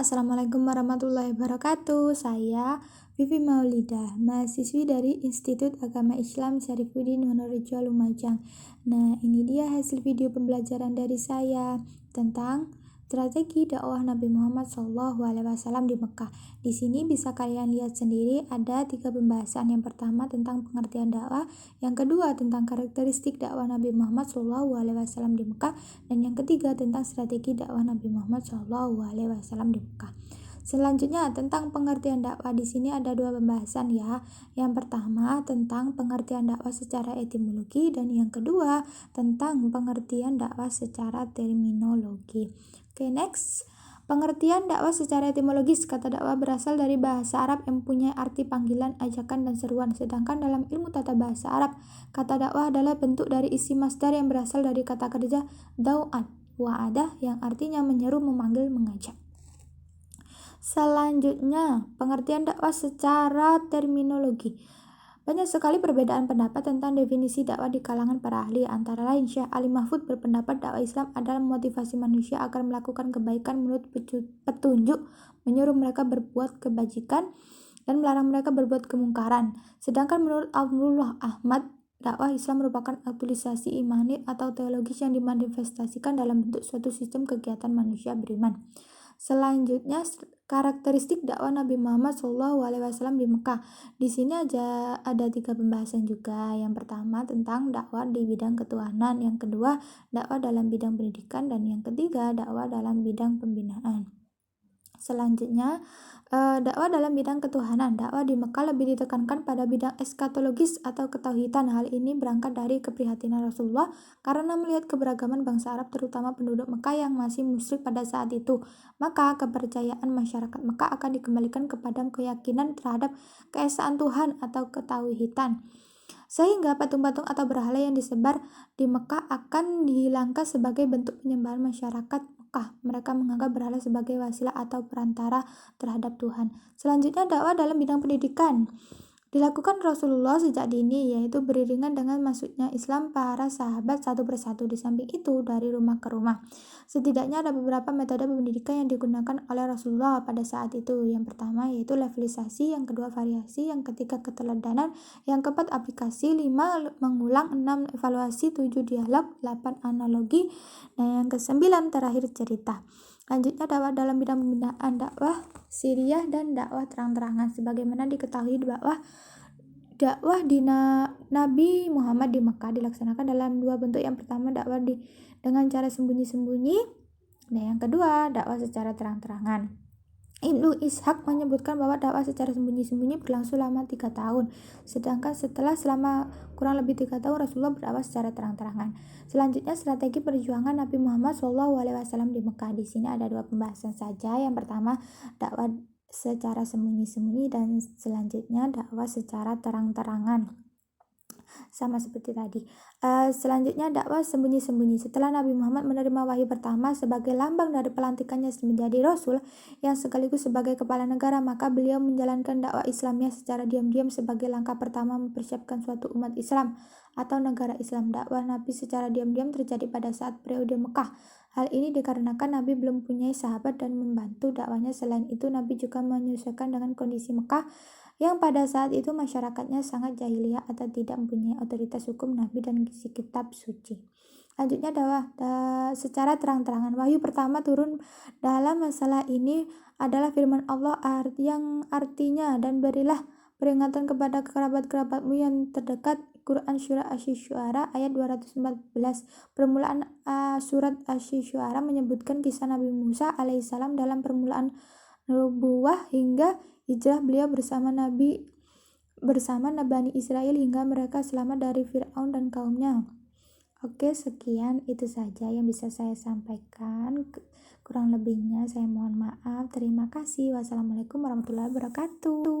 Assalamualaikum warahmatullahi wabarakatuh. Saya Vivi Maulidah, mahasiswi dari Institut Agama Islam Syarifuddin Wonorejo Lumajang. Nah, ini dia hasil video pembelajaran dari saya tentang strategi dakwah Nabi Muhammad SAW di Mekah. Di sini bisa kalian lihat sendiri ada 3 pembahasan. Yang pertama tentang pengertian dakwah, yang kedua tentang karakteristik dakwah Nabi Muhammad SAW di Mekah, dan yang ketiga tentang strategi dakwah Nabi Muhammad SAW di Mekah. Selanjutnya tentang pengertian dakwah, di sini ada 2 pembahasan ya. Yang pertama tentang pengertian dakwah secara etimologi, dan yang kedua tentang pengertian dakwah secara terminologi. Oke, next. Pengertian dakwah secara etimologis. Kata dakwah berasal dari bahasa Arab yang mempunyai arti panggilan, ajakan, dan seruan. Sedangkan dalam ilmu tata bahasa Arab, kata dakwah adalah bentuk dari isi masdar yang berasal dari kata kerja daw'an wa'adah yang artinya menyeru, memanggil, mengajak. Selanjutnya, pengertian dakwah secara terminologi. Banyak sekali perbedaan pendapat tentang definisi dakwah di kalangan para ahli. Antara lain, Syekh Ali Mahfud berpendapat dakwah Islam adalah memotivasi manusia agar melakukan kebaikan menurut petunjuk, menyuruh mereka berbuat kebajikan, dan melarang mereka berbuat kemungkaran. Sedangkan menurut Abdullah Ahmad, dakwah Islam merupakan aktualisasi imani atau teologis yang dimanifestasikan dalam bentuk suatu sistem kegiatan manusia beriman. Selanjutnya, karakteristik dakwah Nabi Muhammad SAW di Mekah. Di sini ada 3 pembahasan juga. Yang pertama tentang dakwah di bidang ketuhanan, yang kedua dakwah dalam bidang pendidikan, dan yang ketiga dakwah dalam bidang pembinaan. Selanjutnya, dakwah dalam bidang ketuhanan. Dakwah di Mekah lebih ditekankan pada bidang eskatologis atau ketauhidan. Hal ini berangkat dari keprihatinan Rasulullah karena melihat keberagaman bangsa Arab, terutama penduduk Mekah yang masih musyrik pada saat itu. Maka kepercayaan masyarakat Mekah akan dikembalikan kepada keyakinan terhadap keesaan Tuhan atau ketauhidan. Sehingga patung-patung atau berhala yang disebar di Mekah akan dihilangkan sebagai bentuk penyembahan masyarakat Mekah. Mereka menganggap berhala sebagai wasilah atau perantara terhadap Tuhan. Selanjutnya, dakwah dalam bidang pendidikan dilakukan Rasulullah sejak dini, yaitu beriringan dengan masuknya Islam para sahabat satu persatu. Di samping itu, dari rumah ke rumah. Setidaknya ada beberapa metode pendidikan yang digunakan oleh Rasulullah pada saat itu. Yang pertama yaitu levelisasi, yang kedua variasi, yang ketiga keteladanan, yang keempat aplikasi, 5 mengulang, 6 evaluasi, 7 dialog, 8 analogi, dan yang ke-9 terakhir cerita. Selanjutnya, dakwah dalam bidang pembinaan, dakwah siriyah dan dakwah terang-terangan. Sebagaimana diketahui, dakwah di Nabi Muhammad di Mekah dilaksanakan dalam 2 bentuk. Yang pertama dakwah dengan cara sembunyi-sembunyi, dan yang kedua dakwah secara terang-terangan. Ibnu Ishaq menyebutkan bahwa dakwah secara sembunyi-sembunyi berlangsung selama 3 tahun, sedangkan selama kurang lebih 3 tahun Rasulullah berdakwah secara terang-terangan. Selanjutnya, strategi perjuangan Nabi Muhammad SAW di Mekah. Di sini ada 2 pembahasan saja. Yang pertama dakwah secara sembunyi-sembunyi, dan selanjutnya dakwah secara terang-terangan, sama seperti tadi. Selanjutnya, dakwah sembunyi-sembunyi. Setelah Nabi Muhammad menerima wahyu pertama sebagai lambang dari pelantikannya menjadi Rasul yang sekaligus sebagai kepala negara, maka beliau menjalankan dakwah Islamnya secara diam-diam sebagai langkah pertama mempersiapkan suatu umat Islam atau negara Islam. Dakwah Nabi secara diam-diam terjadi pada saat periode Mekah. Hal ini dikarenakan Nabi belum mempunyai sahabat dan membantu dakwahnya. Selain itu, Nabi juga menyesuaikan dengan kondisi Mekah yang pada saat itu masyarakatnya sangat jahiliyah atau tidak mempunyai otoritas hukum, nabi, dan isi kitab suci. Lanjutnya, dakwah secara terang-terangan. Wahyu pertama turun dalam masalah ini adalah firman Allah yang artinya, dan berilah peringatan kepada kerabat-kerabatmu yang terdekat. Quran Surah Asy-Syu'ara ayat 214. Permulaan surat Asy-Syu'ara menyebutkan kisah Nabi Musa alaihissalam dalam permulaan nubuwah hingga hijrah beliau bersama Bani Israel hingga mereka selamat dari Fir'aun dan kaumnya. Oke, sekian itu saja yang bisa saya sampaikan. Kurang lebihnya saya mohon maaf. Terima kasih. Wassalamualaikum warahmatullahi wabarakatuh.